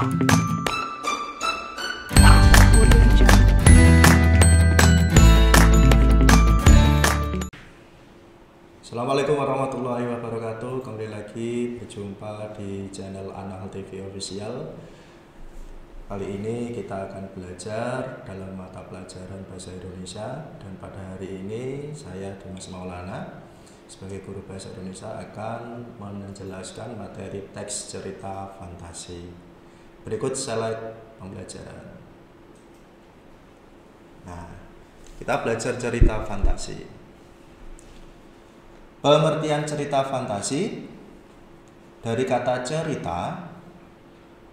Assalamualaikum warahmatullahi wabarakatuh. Kembali lagi berjumpa di channel Anal TV Official. Kali ini kita akan belajar dalam mata pelajaran Bahasa Indonesia, dan pada hari ini saya Dimas Maulana sebagai guru Bahasa Indonesia akan menjelaskan materi teks cerita fantasi. Berikut slide pembelajaran. Nah, kita belajar cerita fantasi. Pengertian cerita fantasi dari kata cerita.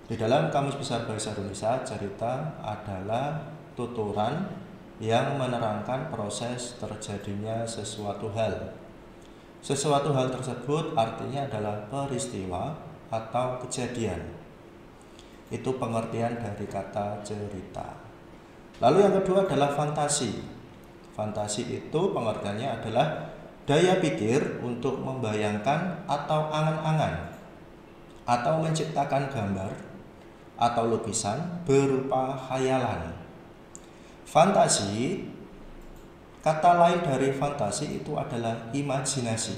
Di dalam Kamus Besar Bahasa Indonesia, cerita adalah tuturan yang menerangkan proses terjadinya sesuatu hal. Sesuatu hal tersebut artinya adalah peristiwa atau kejadian. Itu pengertian dari kata cerita. Lalu yang kedua adalah fantasi. Fantasi itu pengertiannya adalah daya pikir untuk membayangkan atau angan-angan atau menciptakan gambar atau lukisan berupa khayalan. Fantasi, kata lain dari fantasi itu adalah imajinasi,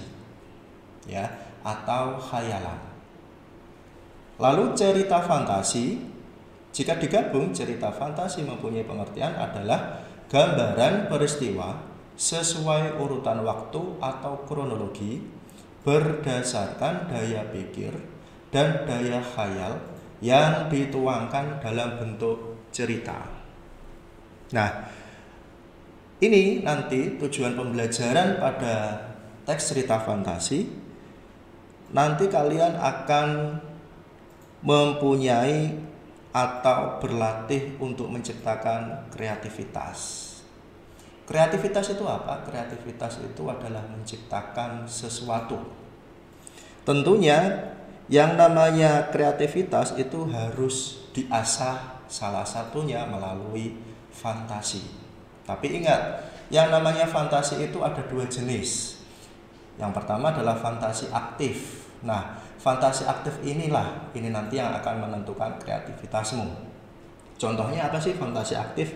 ya, atau khayalan. Lalu cerita fantasi, jika digabung, cerita fantasi mempunyai pengertian adalah gambaran peristiwa sesuai urutan waktu atau kronologi berdasarkan daya pikir dan daya khayal yang dituangkan dalam bentuk cerita. Nah, ini nanti tujuan pembelajaran pada teks cerita fantasi. Nanti kalian akan mempunyai atau berlatih untuk menciptakan kreativitas. Kreativitas itu apa? Kreativitas itu adalah menciptakan sesuatu. Tentunya yang namanya kreativitas itu harus diasah, salah satunya melalui fantasi. Tapi ingat, yang namanya fantasi itu ada dua jenis. Yang pertama adalah fantasi aktif. Nah, fantasi aktif ini nanti yang akan menentukan kreativitasmu. Contohnya apa sih fantasi aktif?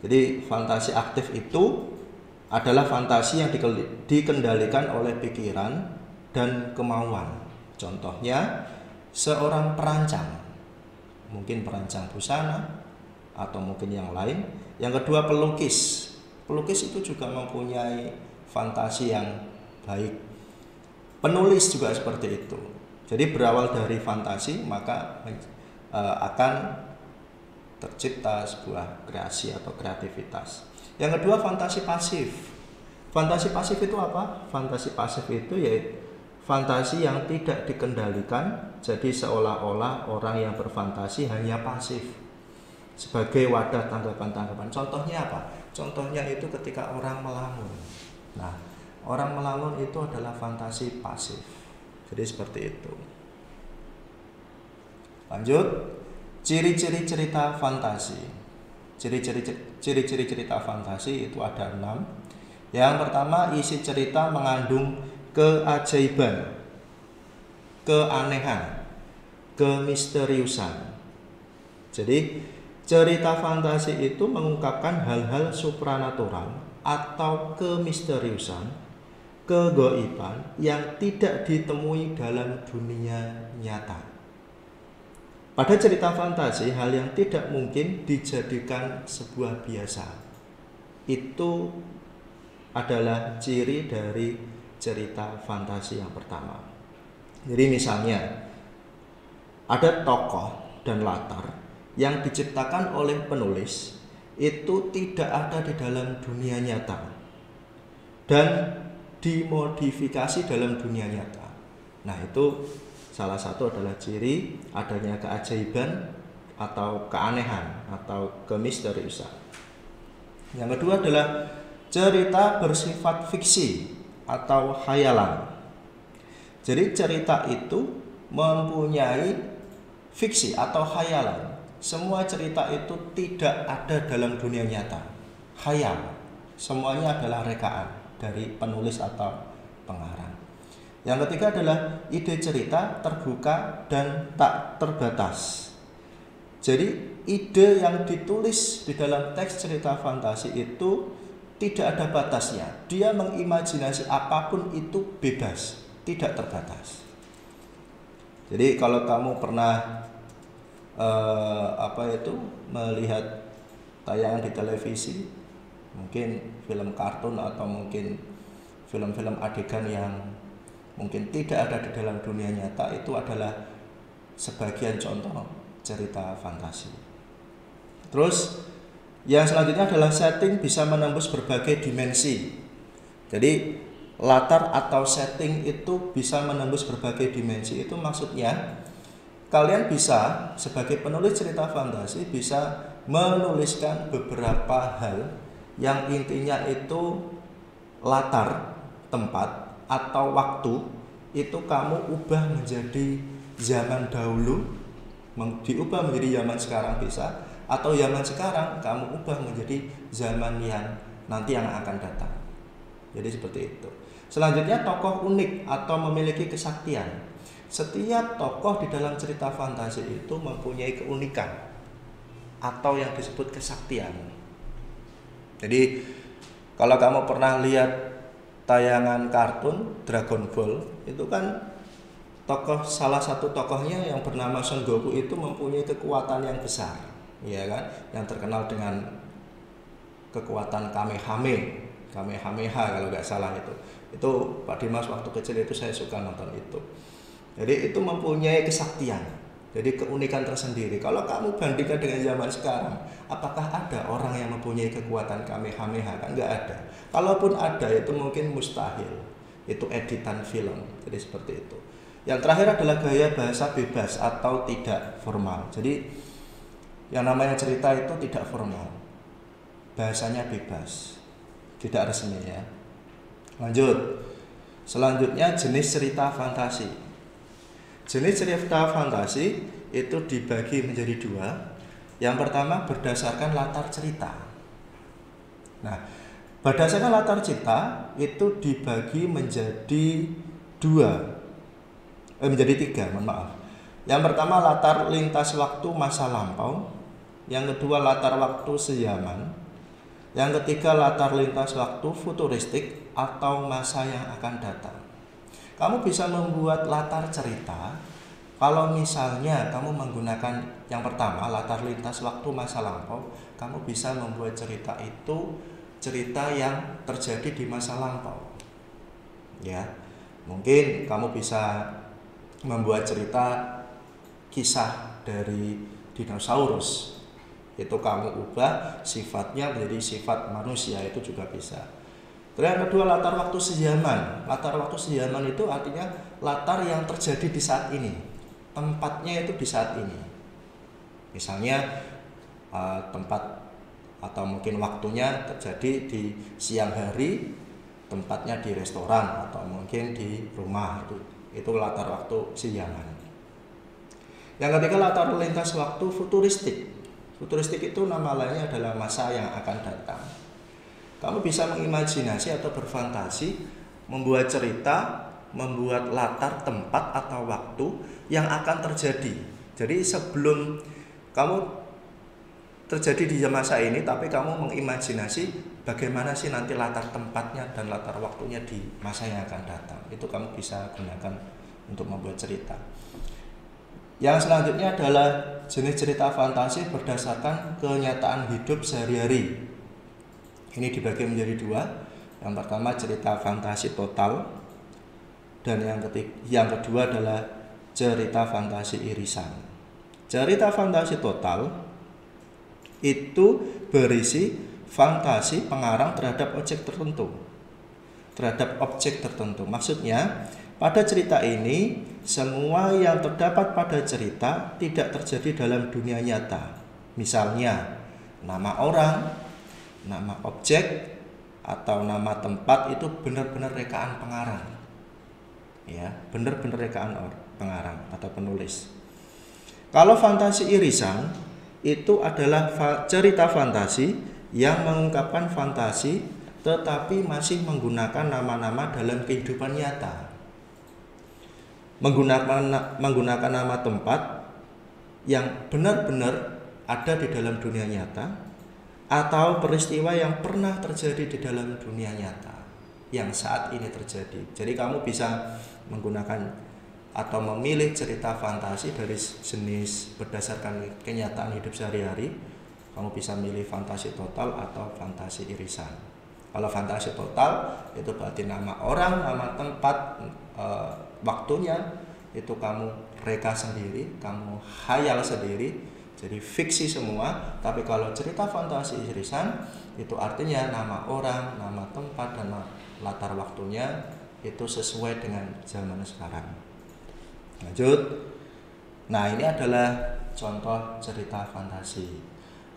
Jadi fantasi aktif itu adalah fantasi yang dikendalikan oleh pikiran dan kemauan. Contohnya seorang perancang, mungkin perancang busana atau mungkin yang lain. Yang kedua pelukis. Pelukis itu juga mempunyai fantasi yang baik. Penulis juga seperti itu. Jadi berawal dari fantasi maka akan tercipta sebuah kreasi atau kreativitas. Yang kedua fantasi pasif. Fantasi pasif itu apa? Fantasi pasif itu yaitu fantasi yang tidak dikendalikan. Jadi seolah-olah orang yang berfantasi hanya pasif sebagai wadah tanggapan-tanggapan. Contohnya apa? Contohnya itu ketika orang melamun. Nah, orang melamun itu adalah fantasi pasif. Jadi seperti itu. Lanjut. Ciri-ciri cerita fantasi. Ciri-ciri cerita fantasi itu ada 6. Yang pertama, isi cerita mengandung keajaiban, keanehan, kemisteriusan. Jadi cerita fantasi itu mengungkapkan hal-hal supranatural atau kemisteriusan, kegaiban yang tidak ditemui dalam dunia nyata. Pada cerita fantasi, hal yang tidak mungkin dijadikan sebuah biasa. Itu adalah ciri dari cerita fantasi yang pertama. Jadi misalnya ada tokoh dan latar yang diciptakan oleh penulis itu tidak ada di dalam dunia nyata dan dimodifikasi dalam dunia nyata. Nah, itu salah satu adalah ciri adanya keajaiban atau keanehan atau kemisteriusan. Yang kedua adalah cerita bersifat fiksi atau khayalan. Jadi cerita itu mempunyai fiksi atau khayalan. Semua cerita itu tidak ada dalam dunia nyata. Khayal. Semuanya adalah rekaan dari penulis atau pengarang. Yang ketiga adalah ide cerita terbuka dan tak terbatas. Jadi ide yang ditulis di dalam teks cerita fantasi itu tidak ada batasnya. Dia mengimajinasi apapun itu bebas, tidak terbatas. Jadi kalau kamu pernah melihat tayangan di televisi, mungkin film kartun atau mungkin film-film adegan yang mungkin tidak ada di dalam dunia nyata, itu adalah sebagian contoh cerita fantasi. Terus yang selanjutnya adalah setting bisa menembus berbagai dimensi. Jadi latar atau setting itu bisa menembus berbagai dimensi. Itu maksudnya kalian bisa sebagai penulis cerita fantasi bisa menuliskan beberapa hal yang intinya itu latar, tempat atau waktu itu kamu ubah menjadi zaman dahulu, diubah menjadi zaman sekarang bisa, atau zaman sekarang kamu ubah menjadi zaman yang nanti yang akan datang. Jadi seperti itu. Selanjutnya tokoh unik atau memiliki kesaktian. Setiap tokoh di dalam cerita fantasi itu mempunyai keunikan atau yang disebut kesaktian. Jadi kalau kamu pernah lihat tayangan kartun Dragon Ball, itu kan salah satu tokohnya yang bernama Son Goku itu mempunyai kekuatan yang besar, ya kan? Yang terkenal dengan kekuatan Kamehameha kalau nggak salah itu. Itu Pak Dimas waktu kecil itu saya suka nonton itu. Jadi itu mempunyai kesaktian. Jadi keunikan tersendiri. Kalau kamu bandingkan dengan zaman sekarang, apakah ada orang yang mempunyai kekuatan Kamehameha? Kan nggak ada. Kalaupun ada, itu mungkin mustahil. Itu editan film. Jadi seperti itu. Yang terakhir adalah gaya bahasa bebas atau tidak formal. Jadi yang namanya cerita itu tidak formal. Bahasanya bebas. Tidak resmi ya. Lanjut. Selanjutnya jenis cerita fantasi. Jenis cerita fantasi itu dibagi menjadi dua. Yang pertama berdasarkan latar cerita. Nah, berdasarkan latar cerita itu dibagi menjadi tiga, mohon maaf. Yang pertama latar lintas waktu masa lampau. Yang kedua latar waktu sejaman. Yang ketiga latar lintas waktu futuristik atau masa yang akan datang. Kamu bisa membuat latar cerita kalau misalnya kamu menggunakan yang pertama latar lintas waktu masa lampau. Kamu bisa membuat cerita itu cerita yang terjadi di masa lampau. Ya, mungkin kamu bisa membuat cerita kisah dari dinosaurus. Itu kamu ubah sifatnya menjadi sifat manusia, itu juga bisa. Terus yang kedua latar waktu sejaman. Latar waktu sejaman itu artinya latar yang terjadi di saat ini. Tempatnya itu di saat ini. Misalnya tempat atau mungkin waktunya terjadi di siang hari, tempatnya di restoran atau mungkin di rumah. Itu latar waktu sejaman. Yang ketiga latar lintas waktu futuristik. Futuristik itu nama lainnya adalah masa yang akan datang. Kamu bisa mengimajinasi atau berfantasi, membuat cerita, membuat latar tempat atau waktu yang akan terjadi. Jadi sebelum kamu terjadi di masa ini, tapi kamu mengimajinasi bagaimana sih nanti latar tempatnya dan latar waktunya di masa yang akan datang. Itu kamu bisa gunakan untuk membuat cerita. Yang selanjutnya adalah jenis cerita fantasi berdasarkan kenyataan hidup sehari-hari. Ini dibagi menjadi dua. Yang pertama cerita fantasi total, dan yang kedua adalah cerita fantasi irisan. Cerita fantasi total itu berisi fantasi pengarang terhadap objek tertentu. Maksudnya pada cerita ini semua yang terdapat pada cerita tidak terjadi dalam dunia nyata. Misalnya nama orang, nama objek atau nama tempat itu benar-benar rekaan pengarang. Ya, benar-benar rekaan pengarang atau penulis. Kalau fantasi irisan itu adalah cerita fantasi yang mengungkapkan fantasi tetapi masih menggunakan nama-nama dalam kehidupan nyata. Menggunakan nama tempat yang benar-benar ada di dalam dunia nyata, atau peristiwa yang pernah terjadi di dalam dunia nyata yang saat ini terjadi. Jadi kamu bisa menggunakan atau memilih cerita fantasi dari jenis berdasarkan kenyataan hidup sehari-hari. Kamu bisa milih fantasi total atau fantasi irisan. Kalau fantasi total itu berarti nama orang, nama tempat, waktunya itu kamu reka sendiri, kamu hayal sendiri, jadi fiksi semua. Tapi kalau cerita fantasi irisan itu artinya nama orang, nama tempat, dan latar waktunya itu sesuai dengan zaman sekarang. Lanjut. Nah, ini adalah contoh cerita fantasi.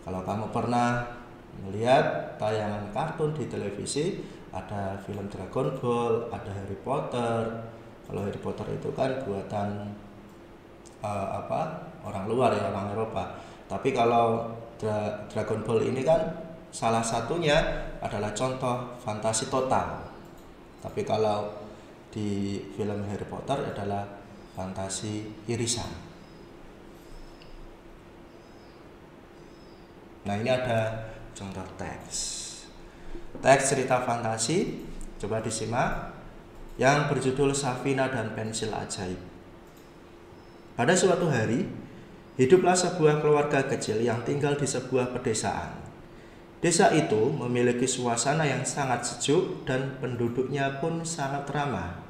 Kalau kamu pernah melihat tayangan kartun di televisi, ada film Dragon Ball, ada Harry Potter. Kalau Harry Potter itu kan buatan orang luar ya, orang Eropa. Tapi kalau Dragon Ball ini kan salah satunya adalah contoh fantasi total. Tapi kalau di film Harry Potter adalah fantasi irisan. Nah, ini ada contoh teks. Teks cerita fantasi, coba disimak, yang berjudul Safina dan Pensil Ajaib. Pada suatu hari, hiduplah sebuah keluarga kecil yang tinggal di sebuah pedesaan. Desa itu memiliki suasana yang sangat sejuk dan penduduknya pun sangat ramah.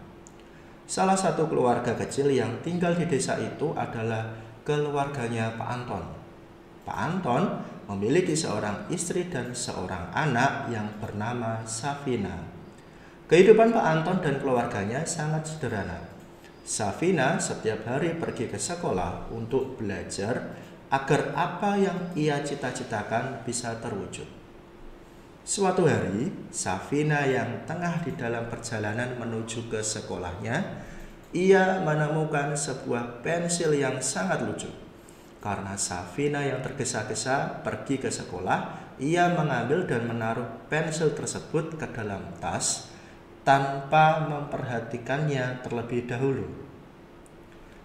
Salah satu keluarga kecil yang tinggal di desa itu adalah keluarganya Pak Anton. Pak Anton memiliki seorang istri dan seorang anak yang bernama Safina. Kehidupan Pak Anton dan keluarganya sangat sederhana. Safina setiap hari pergi ke sekolah untuk belajar agar apa yang ia cita-citakan bisa terwujud. Suatu hari, Safina yang tengah di dalam perjalanan menuju ke sekolahnya, ia menemukan sebuah pensil yang sangat lucu. Karena Safina yang tergesa-gesa pergi ke sekolah, ia mengambil dan menaruh pensil tersebut ke dalam tas tanpa memperhatikannya terlebih dahulu.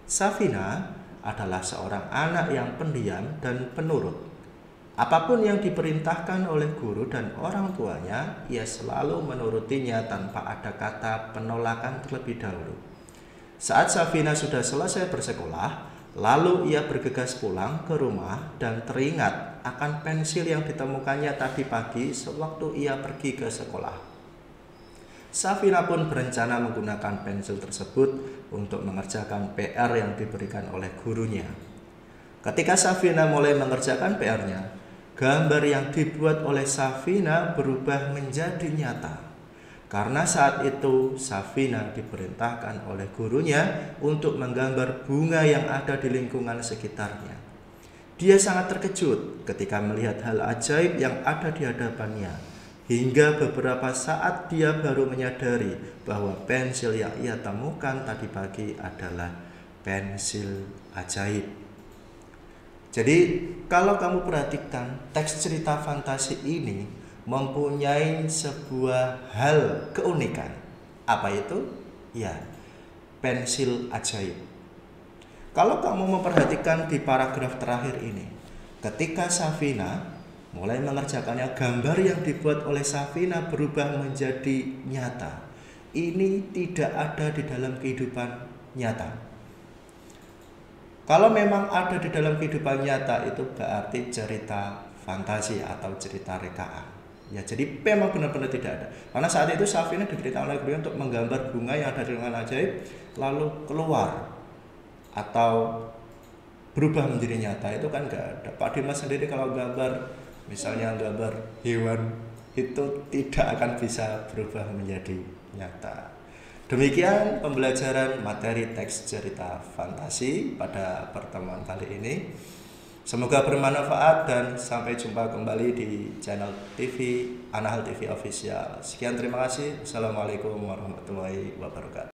Safina adalah seorang anak yang pendiam dan penurut. Apapun yang diperintahkan oleh guru dan orang tuanya, ia selalu menurutinya tanpa ada kata penolakan terlebih dahulu. Saat Safina sudah selesai bersekolah, lalu ia bergegas pulang ke rumah dan teringat akan pensil yang ditemukannya tadi pagi sewaktu ia pergi ke sekolah. Safina pun berencana menggunakan pensil tersebut untuk mengerjakan PR yang diberikan oleh gurunya. Ketika Safina mulai mengerjakan PR-nya, gambar yang dibuat oleh Safina berubah menjadi nyata. Karena saat itu Safina diperintahkan oleh gurunya untuk menggambar bunga yang ada di lingkungan sekitarnya. Dia sangat terkejut ketika melihat hal ajaib yang ada di hadapannya. Hingga beberapa saat dia baru menyadari bahwa pensil yang ia temukan tadi pagi adalah pensil ajaib. Jadi kalau kamu perhatikan, teks cerita fantasi ini mempunyai sebuah hal keunikan. Apa itu? Ya, pensil ajaib. Kalau kamu memperhatikan di paragraf terakhir ini, ketika Safina mulai mengerjakannya, gambar yang dibuat oleh Safina berubah menjadi nyata. Ini tidak ada di dalam kehidupan nyata. Kalau memang ada di dalam kehidupan nyata, itu berarti cerita fantasi atau cerita rekaan. Ya, jadi memang benar-benar tidak ada. Karena saat itu Safina diberitahu oleh gurunya untuk menggambar bunga yang ada di lingkungan ajaib, lalu keluar atau berubah menjadi nyata, itu kan enggak ada. Pak Dimas sendiri kalau gambar, misalnya gambar hewan, itu tidak akan bisa berubah menjadi nyata. Demikian pembelajaran materi teks cerita fantasi pada pertemuan kali ini. Semoga bermanfaat dan sampai jumpa kembali di channel TV Anahal TV Official. Sekian, terima kasih. Assalamualaikum warahmatullahi wabarakatuh.